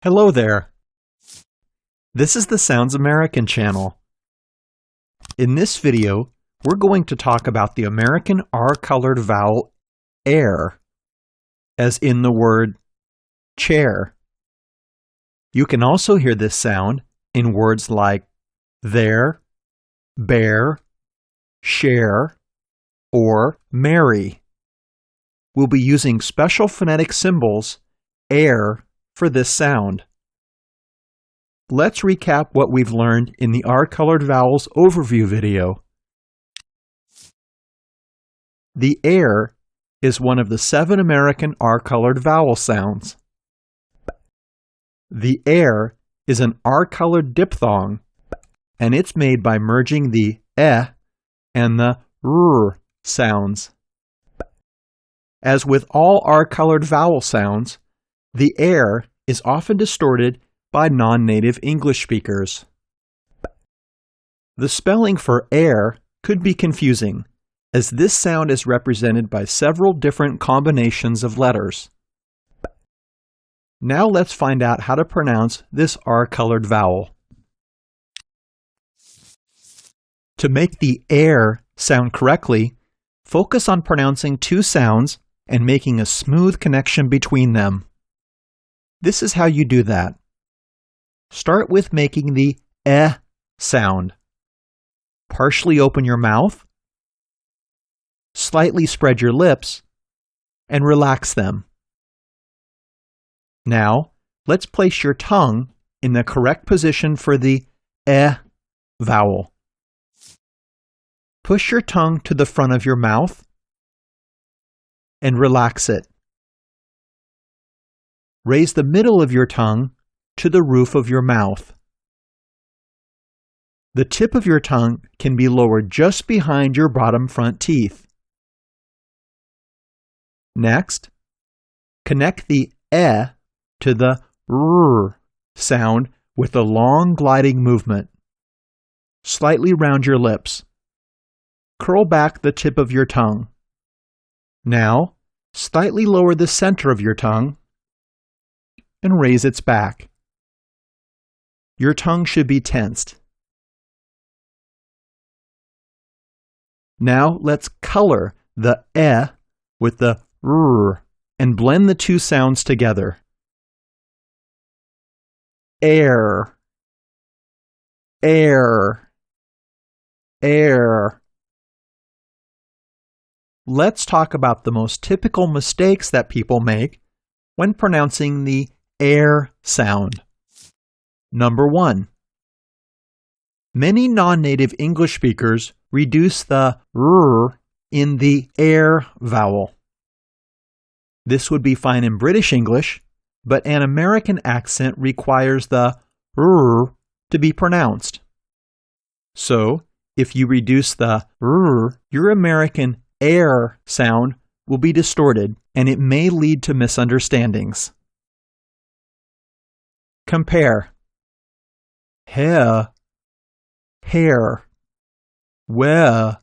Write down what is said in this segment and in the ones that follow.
Hello there. This is the Sounds American channel. In this video, we're going to talk about the American R-colored vowel air, as in the word chair. You can also hear this sound in words like there, bear, share, or marry. We'll be using special phonetic symbols, air, for this sound. Let's recap what we've learned in the R-colored vowels overview video. The air is one of the 7 American R-colored vowel sounds. The air is an R-colored diphthong, and it's made by merging the and the r sounds. As with all R-colored vowel sounds, the air is often distorted by non-native English speakers. The spelling for air could be confusing, as this sound is represented by several different combinations of letters. Now let's find out how to pronounce this R-colored vowel. To make the air sound correctly, focus on pronouncing 2 sounds and making a smooth connection between them. This is how you do that. Start with making the sound. Partially open your mouth, slightly spread your lips, and relax them. Now, let's place your tongue in the correct position for the vowel. Push your tongue to the front of your mouth and relax it. Raise the middle of your tongue to the roof of your mouth. The tip of your tongue can be lowered just behind your bottom front teeth. Next, connect the to the r sound with a long gliding movement. Slightly round your lips. Curl back the tip of your tongue. Now, slightly lower the center of your tongue and raise its back. Your tongue should be tensed. Now let's color the with the r and blend the 2 sounds together. Air, air, air. Let's talk about the most typical mistakes that people make when pronouncing the air sound. Number 1. Many non-native English speakers reduce the r in the air vowel. This would be fine in British English, but an American accent requires the r to be pronounced. So, if you reduce the r, your American air sound will be distorted, and it may lead to misunderstandings. Compare. Hair, hair, where.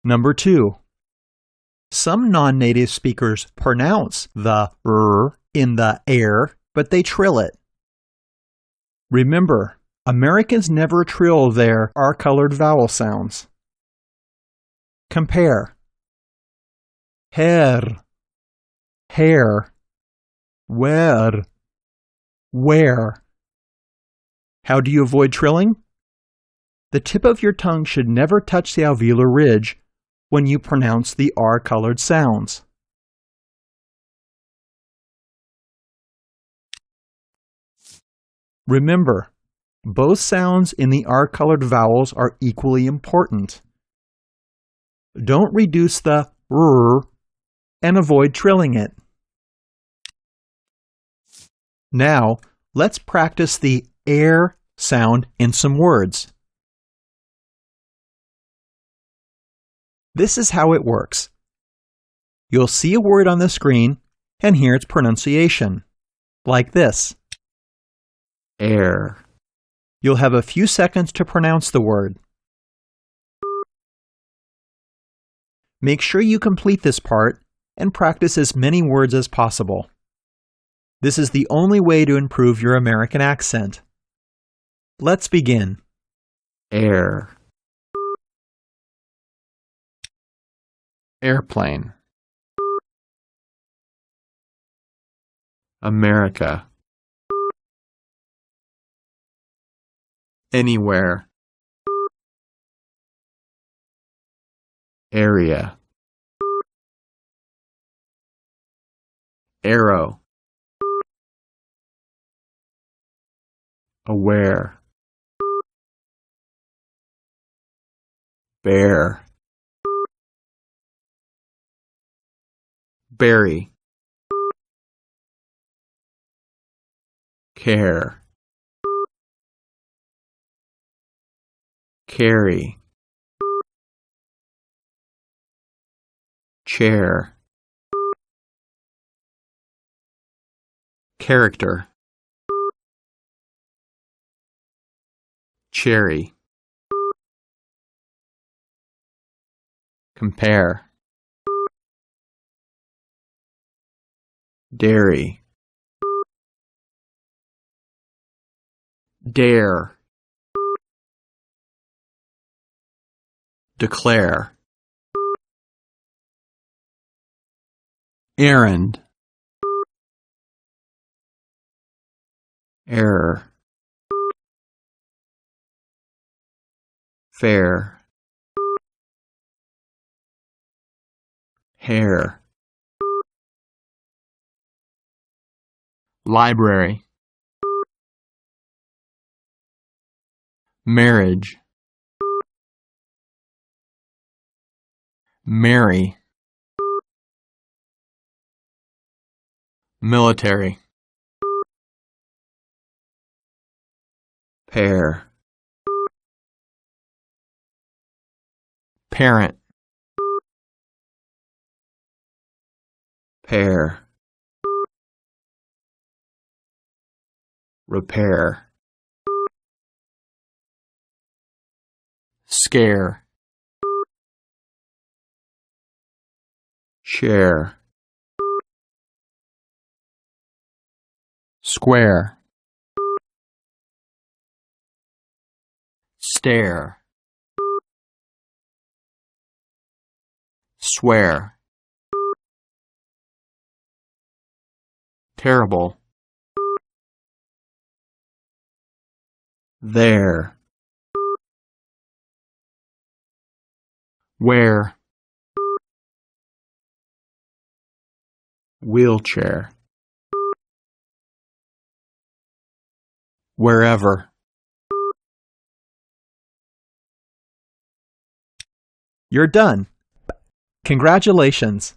Number 2. Some non-native speakers pronounce the r in the air, but they trill it. Remember, Americans never trill their R-colored vowel sounds. Compare. Hair, hair, where. How do you avoid trilling? The tip of your tongue should never touch the alveolar ridge when you pronounce the R-colored sounds. Remember, both sounds in the R-colored vowels are equally important. Don't reduce the r and avoid trilling it. Now, let's practice the air sound in some words. This is how it works. You'll see a word on the screen and hear its pronunciation, like this. Air. You'll have a few seconds to pronounce the word. Make sure you complete this part and practice as many words as possible. This is the only way to improve your American accent. Let's begin. Air, airplane, America, anywhere, area, arrow, aware, bear, berry, care, carry, chair, character, cherry, compare, dairy, dare, declare, errand, error, fair, hair, library, marriage, marry, military, pair, parent, pair, repair, scare, share, square, stare, swear, terrible, there, where, wheelchair, wherever. You're done. Congratulations!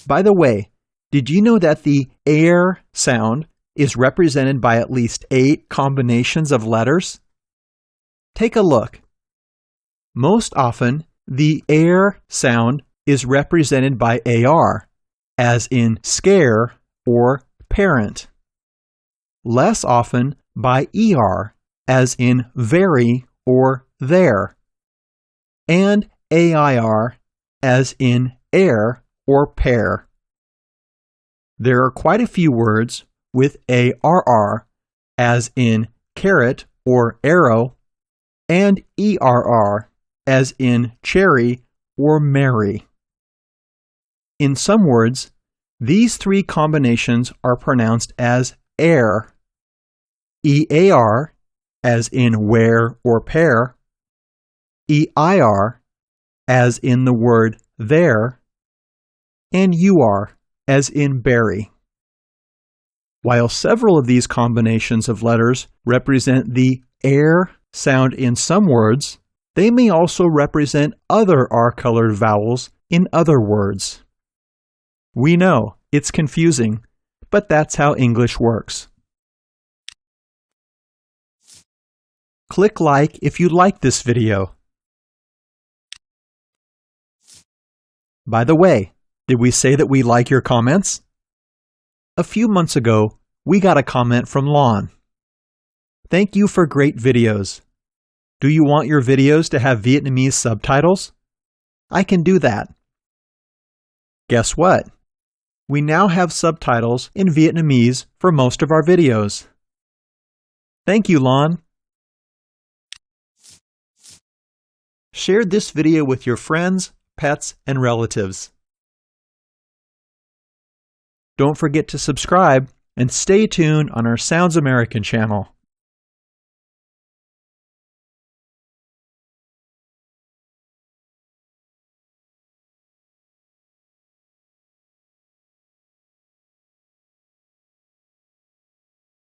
By the way, did you know that the air sound is represented by at least 8 combinations of letters? Take a look. Most often, the air sound is represented by AR, as in scare or parent. Less often by ER, as in very or there. And AIR, as in air or pair. There are quite a few words with ARR, as in carrot or arrow, and ERR, as in cherry or merry. In some words, these 3 combinations are pronounced as air, EAR, as in where or pair, EIR, as in the word there, and UR, as in berry. While several of these combinations of letters represent the air sound in some words, they may also represent other R-colored vowels in other words. We know, it's confusing, but that's how English works. Click like if you like this video. By the way, did we say that we like your comments? A few months ago, we got a comment from Lon. Thank you for great videos. Do you want your videos to have Vietnamese subtitles? I can do that. Guess what? We now have subtitles in Vietnamese for most of our videos. Thank you, Lon. Share this video with your friends, pets, and relatives. Don't forget to subscribe and stay tuned on our Sounds American channel.